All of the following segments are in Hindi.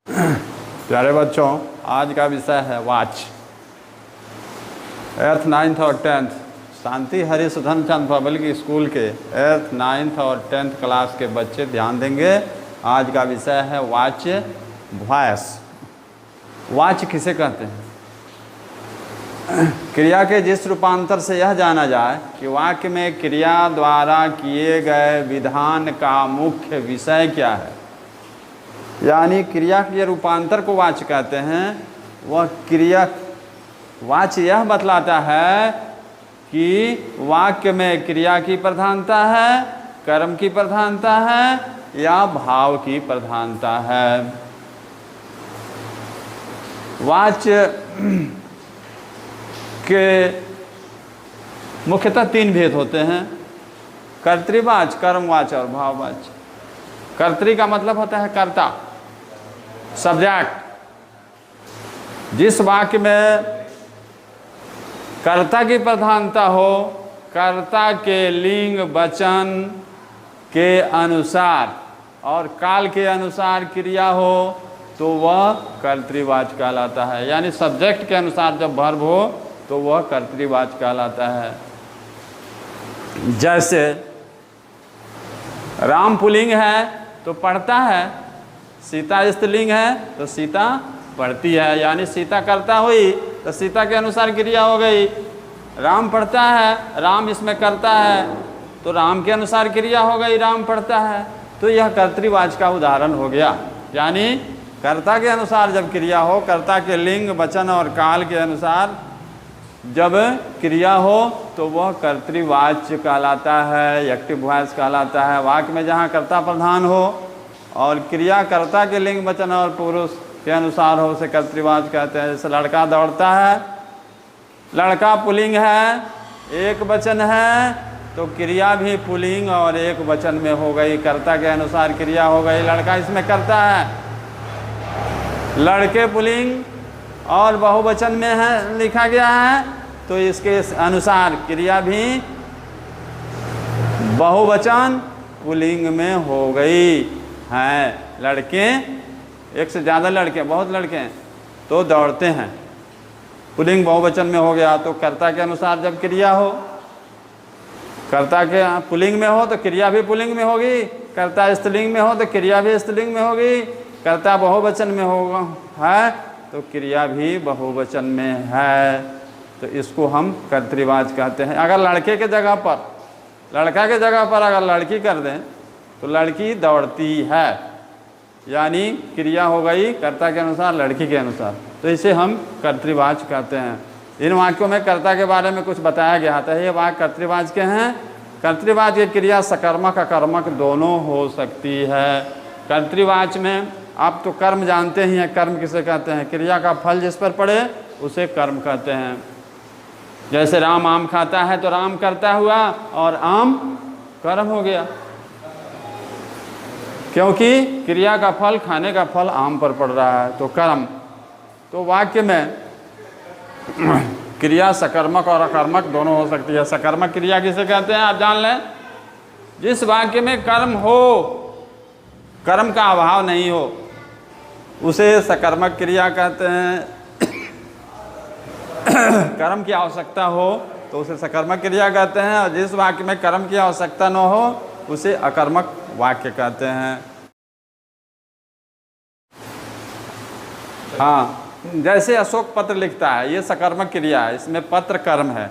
प्यारे बच्चों, आज का विषय है वॉच। 8th 9th और 10th शांति हरिशुधन चंद पब्लिक स्कूल के 8th 9th और 10th क्लास के बच्चे ध्यान देंगे। आज का विषय है वॉच। वॉइस वॉच किसे कहते हैं? क्रिया के जिस रूपांतर से यह जाना जाए कि वाक्य में क्रिया द्वारा किए गए विधान का मुख्य विषय क्या है, यानी क्रिया के रूपांतर को वाच कहते हैं। वह क्रिया वाच यह बतलाता है कि वाक्य में क्रिया की प्रधानता है, कर्म की प्रधानता है या भाव की प्रधानता है। वाच के मुख्यतः 3 भेद होते हैं: कर्तृवाच, कर्मवाच और भाववाच। कर्तृ का मतलब होता है कर्ता, सब्जेक्ट। जिस वाक्य में कर्ता की प्रधानता हो, कर्ता के लिंग वचन के अनुसार और काल के अनुसार क्रिया हो तो वह कर्तृवाच कहलाता है। यानी सब्जेक्ट के अनुसार जब वर्ब हो तो वह कर्तृवाच कहलाता है। जैसे राम पुल्लिंग है तो पढ़ता है, सीता स्त्रीलिंग है तो सीता पढ़ती है, यानी सीता करता हुई तो सीता के अनुसार क्रिया हो गई। राम पढ़ता है, राम इसमें करता है तो राम के अनुसार क्रिया हो गई, राम पढ़ता है। तो यह कर्तृवाच का उदाहरण हो गया। यानी कर्ता के अनुसार जब क्रिया हो, कर्ता के लिंग वचन और काल के अनुसार जब क्रिया हो तो वह कर्तृवाच कहलाता है, एक्टिव वॉइस कहलाता है। वाक्य में जहाँ कर्ता प्रधान हो और क्रिया कर्ता के लिंग वचन और पुरुष के अनुसार हो उसे कर्तृवाच कहते हैं। जैसे लड़का दौड़ता है, लड़का पुल्लिंग है, एक वचन है तो क्रिया भी पुल्लिंग और एक वचन में हो गई, कर्ता के अनुसार क्रिया हो गई। लड़का इसमें करता है, लड़के पुल्लिंग और बहुवचन में है लिखा गया है तो इसके अनुसार क्रिया भी बहुवचन पुल्लिंग में हो गई है। लड़के, एक से ज़्यादा लड़के, बहुत लड़के हैं तो दौड़ते हैं, पुल्लिंग बहुवचन में हो गया। तो कर्ता के अनुसार जब क्रिया हो, कर्ता के पुल्लिंग में हो तो क्रिया भी पुल्लिंग में होगी, कर्ता स्त्रीलिंग में हो तो क्रिया भी स्त्रीलिंग में होगी, कर्ता बहुवचन में होगा है तो क्रिया भी बहुवचन में है। तो इसको हम कर्तृवाच कहते हैं। अगर लड़के के जगह पर, लड़का के जगह पर अगर लड़की कर दें तो लड़की दौड़ती है, यानी क्रिया हो गई कर्ता के अनुसार, लड़की के अनुसार। तो इसे हम कर्तृवाच कहते हैं। इन वाक्यों में कर्ता के बारे में कुछ बताया गया था, ये वाक्य कर्तृवाच के हैं। कर्तृवाच की क्रिया सकर्मक अकर्मक दोनों हो सकती है। कर्तृवाच में आप तो कर्म जानते ही हैं, कर्म किसे कहते हैं? क्रिया का फल जिस पर पड़े उसे कर्म कहते हैं। जैसे राम आम खाता है तो राम करता हुआ और आम कर्म हो गया, क्योंकि क्रिया का फल, खाने का फल आम पर पड़ रहा है तो कर्म। तो वाक्य में क्रिया सकर्मक और अकर्मक दोनों हो सकती है। सकर्मक क्रिया किसे कहते हैं आप जान लें? जिस वाक्य में कर्म हो, कर्म का अभाव नहीं हो उसे सकर्मक क्रिया कहते हैं। कर्म की आवश्यकता हो तो उसे सकर्मक क्रिया कहते हैं, और जिस वाक्य में कर्म की आवश्यकता न हो उसे अकर्मक वाक्य कहते हैं। हाँ, जैसे अशोक पत्र लिखता है, ये सकर्मक क्रिया है, इसमें पत्र कर्म है,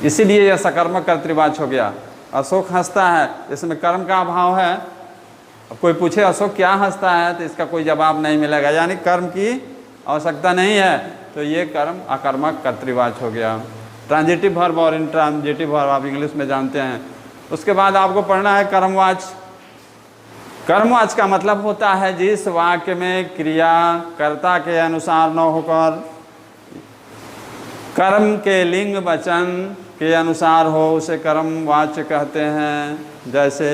इसीलिए यह सकर्मक कर्तृवाच हो गया। अशोक हंसता है, इसमें कर्म का अभाव है। अब कोई पूछे अशोक क्या हंसता है तो इसका कोई जवाब नहीं मिलेगा, यानी कर्म की आवश्यकता नहीं है, तो ये कर्म अकर्मक कर्तृवाच हो गया। ट्रांजिटिव वर्ब और इंट्रांजिटिव वर्ब आप इंग्लिश में जानते हैं। उसके बाद आपको पढ़ना है कर्मवाच। कर्मवाच का मतलब होता है जिस वाक्य में क्रिया कर्ता के अनुसार न होकर कर्म के लिंग वचन के अनुसार हो उसे कर्मवाच कहते हैं। जैसे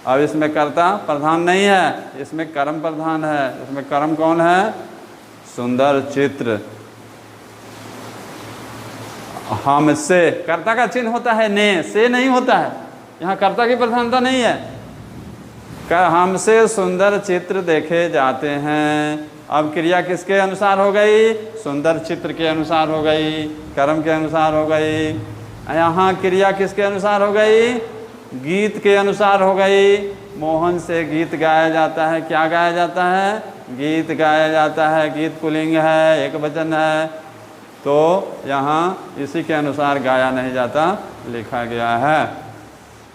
अब इसमें कर्ता प्रधान नहीं है, इसमें कर्म प्रधान है। इसमें कर्म कौन है? सुंदर चित्र। हमसे, कर्ता का चिन्ह होता है ने, से नहीं होता है। यहाँ कर्ता की प्रधानता नहीं है, हमसे सुंदर चित्र देखे जाते हैं। अब क्रिया किसके अनुसार हो गई? सुंदर चित्र के अनुसार हो गई, कर्म के अनुसार हो गई। यहाँ क्रिया किसके अनुसार हो गई? गीत के अनुसार हो गई। मोहन से गीत गाया जाता है। क्या गाया जाता है? गीत गाया जाता है। गीत पुल्लिंग है, एक वचन है, तो यहाँ इसी के अनुसार गाया नहीं जाता लिखा गया है।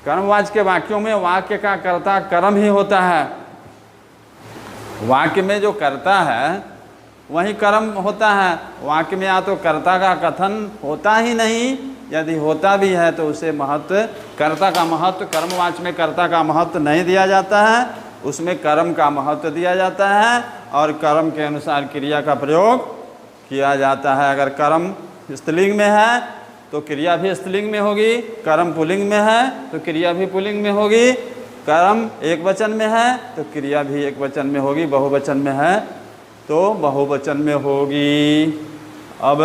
कर्मवाच्य के वाक्यों में वाक्य का कर्ता कर्म ही होता है। वाक्य में जो कर्ता है वही कर्म होता है। वाक्य में या तो कर्ता का कथन होता ही नहीं, यदि होता भी है तो उसे महत्व, कर्ता का महत्व, कर्मवाच्य में कर्ता का महत्व नहीं दिया जाता है, उसमें कर्म का महत्व दिया जाता है और कर्म के अनुसार क्रिया का प्रयोग किया जाता है। अगर कर्म स्त्रीलिंग में है तो क्रिया भी स्त्रीलिंग में होगी, कर्म पुल्लिंग में है तो क्रिया भी पुल्लिंग में होगी, कर्म एक वचन में है तो क्रिया भी एक वचन में होगी, बहुवचन में है तो बहुवचन में होगी। अब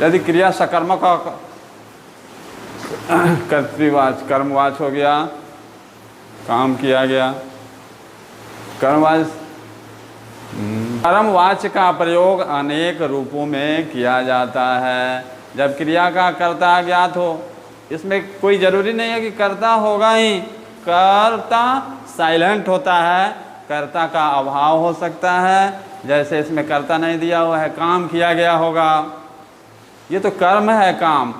यदि क्रिया सकर्मक कर्तृवाच्य, कर्मवाच्य हो गया, काम किया गया, कर्मवाच्य। कर्मवाच्य का प्रयोग अनेक रूपों में किया जाता है। जब क्रिया का कर्ता ज्ञात हो, इसमें कोई ज़रूरी नहीं है कि कर्ता होगा ही, कर्ता साइलेंट होता है, कर्ता का अभाव हो सकता है। जैसे इसमें कर्ता नहीं दिया हुआ है, काम किया गया होगा, ये तो कर्म है काम।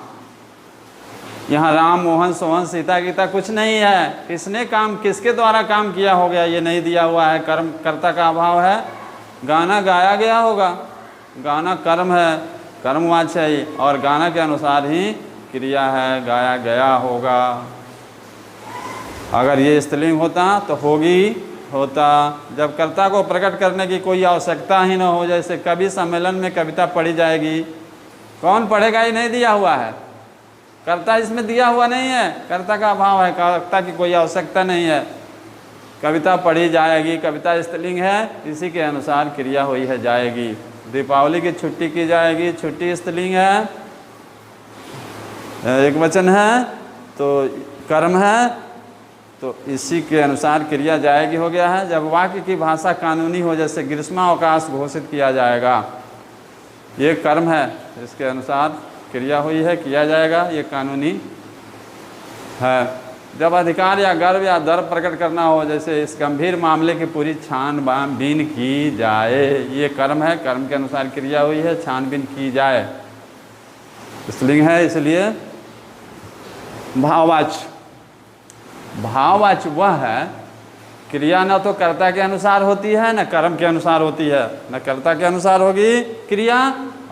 यहाँ राम मोहन सोहन सीता गीता कुछ नहीं है, किसने काम, किसके द्वारा काम किया हो गया ये नहीं दिया हुआ है, कर्म, कर्ता का अभाव है। गाना गाया गया होगा, गाना कर्म है, कर्मवाच्य है और गाना के अनुसार ही क्रिया है, गाया गया होगा। अगर ये स्त्रीलिंग होता तो होगी होता। जब कर्ता को प्रकट करने की कोई आवश्यकता ही न हो, जैसे कवि सम्मेलन में कविता पढ़ी जाएगी, कौन पढ़ेगा? ये नहीं दिया हुआ है, कर्ता इसमें दिया हुआ नहीं है, कर्ता का अभाव है, कर्ता की कोई आवश्यकता नहीं है। कविता पढ़ी जाएगी, कविता स्त्रीलिंग है, इसी के अनुसार क्रिया हुई है जाएगी। दीपावली की छुट्टी की जाएगी, छुट्टी स्त्रीलिंग है, एक वचन है तो कर्म है, तो इसी के अनुसार क्रिया जाएगी हो गया है। जब वाक्य की भाषा कानूनी हो, जैसे ग्रीष्मावकाश घोषित किया जाएगा, ये कर्म है, इसके अनुसार क्रिया हुई है, किया जाएगा, ये कानूनी है। जब अधिकार या गर्व या दर्व प्रकट करना हो, जैसे इस गंभीर मामले की पूरी छानबीन की जाए, ये कर्म है, कर्म के अनुसार क्रिया हुई है, छानबीन की जाए, स्त्रीलिंग है, इसलिए भाववाच्य। भाववाच्य वह है क्रिया न तो कर्ता के अनुसार होती है न कर्म के अनुसार होती है, न कर्ता के अनुसार होगी क्रिया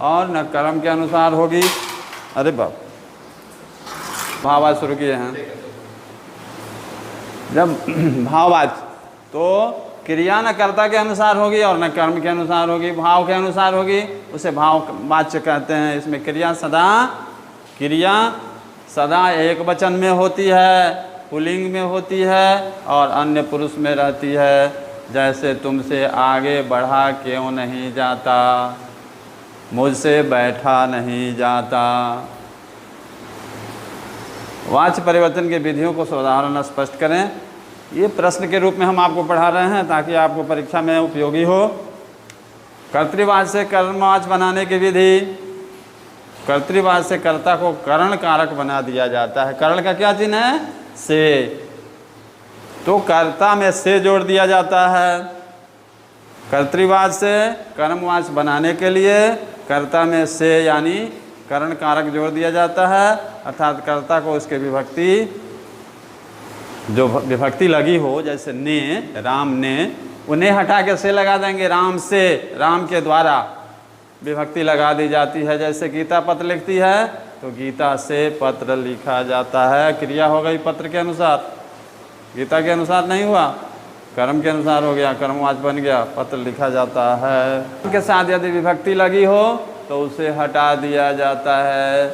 और न कर्म के अनुसार होगी। अरे बाप, भाववाच्य शुरू किए हैं। जब भाववाच्य तो क्रिया न कर्ता के अनुसार होगी और न कर्म के अनुसार होगी, भाव के अनुसार होगी, उसे भाववाच्य कहते हैं। इसमें क्रिया सदा एक वचन में होती है, पुल्लिंग में होती है और अन्य पुरुष में रहती है। जैसे तुमसे आगे बढ़ा क्यों नहीं जाता, मुझसे बैठा नहीं जाता। वाच्य परिवर्तन के विधियों को साधारण स्पष्ट करें। ये प्रश्न के रूप में हम आपको पढ़ा रहे हैं ताकि आपको परीक्षा में उपयोगी हो। कर्तृवाच्य से कर्मवाच्य बनाने की विधि। कर्तृवाच्य से कर्ता को करण कारक बना दिया जाता है। करण का क्या चिन्ह है? से। तो कर्ता में से जोड़ दिया जाता है। कर्तृवाच्य से कर्मवाच्य बनाने के लिए कर्ता में से यानी करण कारक जोड़ दिया जाता है, अर्थात कर्ता को उसके विभक्ति, जो विभक्ति लगी हो, जैसे ने, राम ने, उन्हें हटा के से लगा देंगे, राम से, राम के द्वारा विभक्ति लगा दी जाती है। जैसे गीता पत्र लिखती है तो गीता से पत्र लिखा जाता है, क्रिया हो गई पत्र के अनुसार, गीता के अनुसार नहीं हुआ, कर्म के अनुसार हो गया, कर्मवाच्य बन गया, पत्र लिखा जाता है। के साथ यदि विभक्ति लगी हो तो उसे हटा दिया जाता है।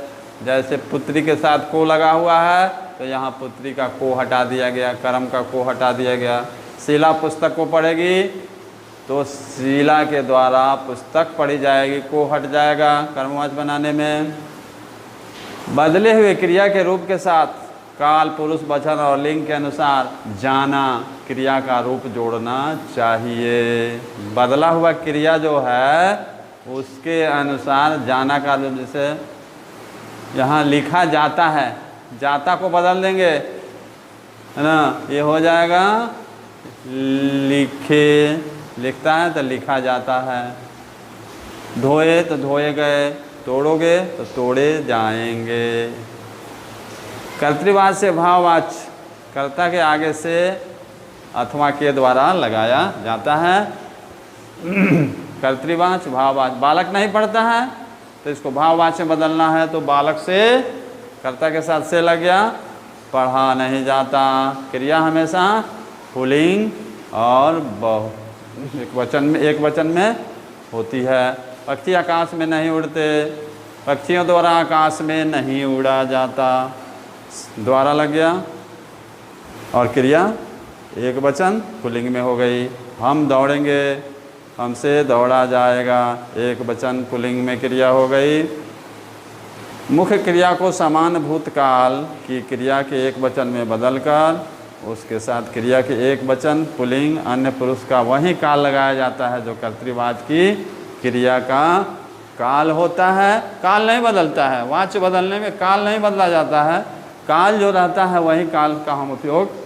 जैसे पुत्री के साथ को लगा हुआ है तो यहाँ पुत्री का को हटा दिया गया, कर्म का को हटा दिया गया। शीला पुस्तक को पढ़ेगी तो शीला के द्वारा पुस्तक पढ़ी जाएगी, को हट जाएगा कर्मवाच्य बनाने में। बदले हुए क्रिया के रूप के साथ काल, पुरुष, वचन और लिंग के अनुसार जाना क्रिया का रूप जोड़ना चाहिए। बदला हुआ क्रिया जो है उसके अनुसार जाना का रूप, जैसे यहाँ लिखा जाता है, जाता को बदल देंगे, है ना, ये हो जाएगा लिखे, लिखता है तो लिखा जाता है। धोए तो धोए गए, तोड़ोगे तो तोड़े जाएंगे। कर्तृवाच से भाववाच कर्ता के आगे से अथवा के द्वारा लगाया जाता है। कर्तृवाच भाववाच, बालक नहीं पढ़ता है तो इसको भाववाच में बदलना है, तो बालक से कर्ता के साथ से लग गया, पढ़ा नहीं जाता। क्रिया हमेशा पुल्लिंग और एक वचन में होती है। पक्षी आकाश में नहीं उड़ते, पक्षियों द्वारा आकाश में नहीं उड़ा जाता, द्वारा लग गया, और क्रिया एक वचन पुल्लिंग में हो गई। हम दौड़ेंगे, हमसे दौड़ा जाएगा, एक वचन पुल्लिंग में क्रिया हो गई। मुख्य क्रिया को समान भूतकाल की क्रिया के एक वचन में बदलकर उसके साथ क्रिया के एक वचन पुल्लिंग अन्य पुरुष का वही काल लगाया जाता है जो कर्तृवाच की क्रिया का काल होता है। काल नहीं बदलता है, वाच्य बदलने में काल नहीं बदला जाता है, काल जो रहता है वही काल का हम उपयोग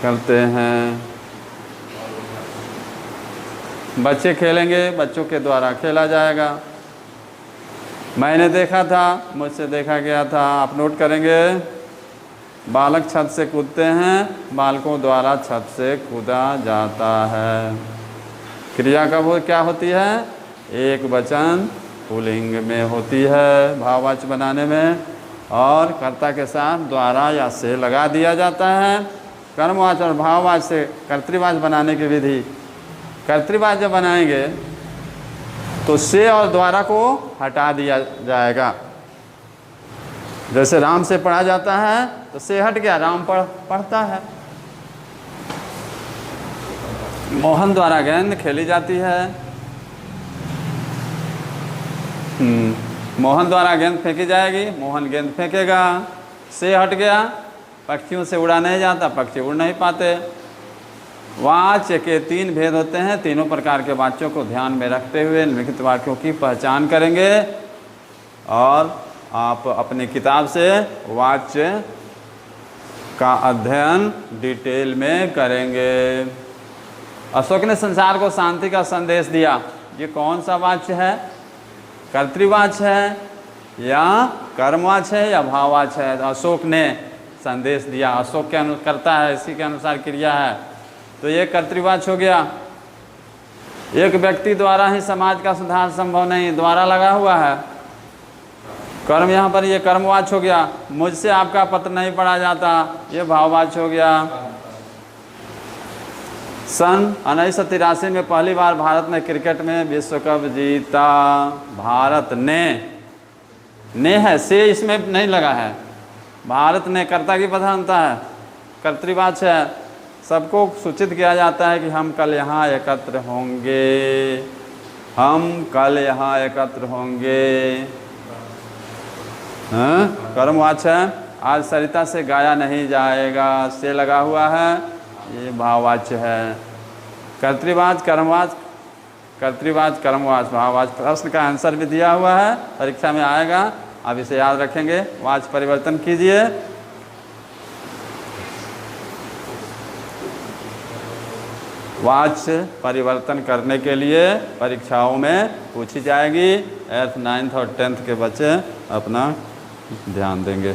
करते हैं। बच्चे खेलेंगे, बच्चों के द्वारा खेला जाएगा। मैंने देखा था, मुझसे देखा गया था। आप नोट करेंगे, बालक छत से कूदते हैं, बालकों द्वारा छत से कूदा जाता है। क्रिया का वो क्या होती है, एक वचन पुल्लिंग में होती है भाववाच बनाने में, और कर्ता के साथ द्वारा या से लगा दिया जाता है। कर्मवाच और भाववाच से कर्तृवाच बनाने की विधि, कर्तृवाच जब बनाएंगे तो से और द्वारा को हटा दिया जाएगा। जैसे राम से पढ़ा जाता है तो से हट गया, राम पढ़ता है। मोहन द्वारा गेंद खेली जाती है, मोहन द्वारा गेंद फेंकी जाएगी, मोहन गेंद फेंकेगा, से हट गया, पक्षियों से उड़ा नहीं जाता, पक्षी उड़ नहीं पाते। वाच्य के तीन भेद होते हैं, तीनों प्रकार के वाच्यों को ध्यान में रखते हुए निम्नलिखित वाक्यों की पहचान करेंगे और आप अपनी किताब से वाच्य का अध्ययन डिटेल में करेंगे। अशोक ने संसार को शांति का संदेश दिया, ये कौन सा वाच्य है, कर्तृवाच है या कर्मवाच है या भाववाच है। अशोक ने संदेश दिया, अशोक के करता है, इसी के अनुसार क्रिया है, तो ये कर्तृवाच हो गया। एक व्यक्ति द्वारा ही समाज का सुधार संभव नहीं, द्वारा लगा हुआ है। कर्म यहाँ पर ये कर्मवाच हो गया। मुझसे आपका पत्र नहीं पढ़ा जाता, ये भाववाच हो गया। सन 1983 में पहली बार भारत ने क्रिकेट में विश्व कप जीता। भारत ने है, से इसमें नहीं लगा है। भारत ने कर्ता की प्रधानता है, कर्तृवाच है। सबको सूचित किया जाता है कि हम कल यहाँ एकत्र होंगे, हम कल यहाँ एकत्र होंगे। हाँ, कर्मवाच है। आज सरिता से गाया नहीं जाएगा, से लगा हुआ है, ये भाववाच्य है। कर्तृवाच कर्मवाच, कर्तृवाच कर्मवाच भाववाच। प्रश्न का आंसर भी दिया हुआ है, परीक्षा में आएगा, आप इसे याद रखेंगे। वाच परिवर्तन कीजिए। वाच परिवर्तन करने के लिए परीक्षाओं में पूछी जाएगी। 8th 9th और 10th के बच्चे अपना ध्यान देंगे।